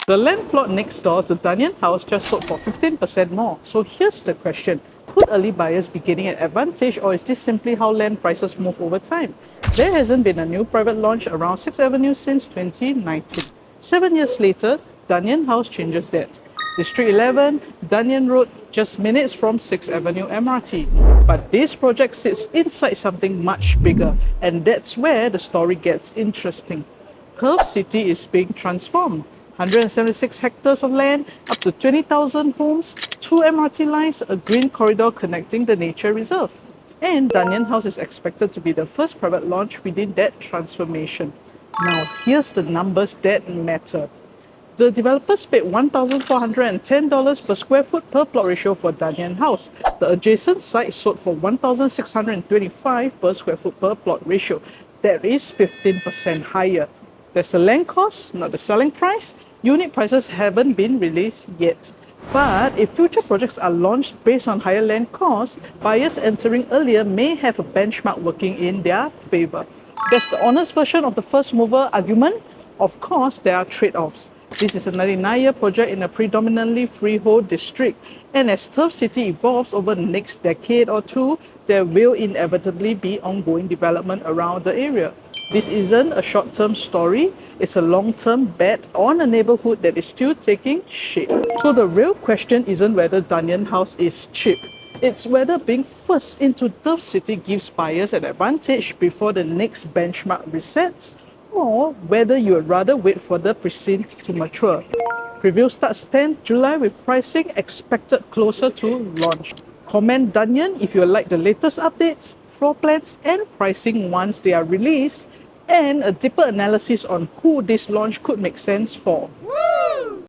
The land plot next door to Dunearn House just sold for 15% more. So here's the question. Could early buyers be getting an advantage, or is this simply how land prices move over time? There hasn't been a new private launch around 6th Avenue since 2019. 7 years later, Dunearn House changes that. District 11, Dunearn Road, just minutes from 6th Avenue MRT. But this project sits inside something much bigger, and that's where the story gets interesting. Curve City is being transformed. 176 hectares of land, up to 20,000 homes, 2 MRT lines, a green corridor connecting the nature reserve. And Dunearn House is expected to be the first private launch within that transformation. Now, here's the numbers that matter. The developers paid $1,410 per square foot per plot ratio for Dunearn House. The adjacent site sold for $1,625 per square foot per plot ratio. That is 15% higher. That's the land cost, not the selling price. Unit prices haven't been released yet. But if future projects are launched based on higher land costs, buyers entering earlier may have a benchmark working in their favor. That's the honest version of the first mover argument. Of course, there are trade-offs. This is a 99-year project in a predominantly freehold district, and as Turf City evolves over the next decade or two, there will inevitably be ongoing development around the area. This isn't a short-term story, it's a long-term bet on a neighborhood that is still taking shape. So the real question isn't whether Dunearn House is cheap. It's whether being first into Turf City gives buyers an advantage before the next benchmark resets, or whether you would rather wait for the precinct to mature. Preview starts 10th July with pricing expected closer to launch. Comment Dunearn if you like the latest updates, floor plans and pricing once they are released, and a deeper analysis on who this launch could make sense for.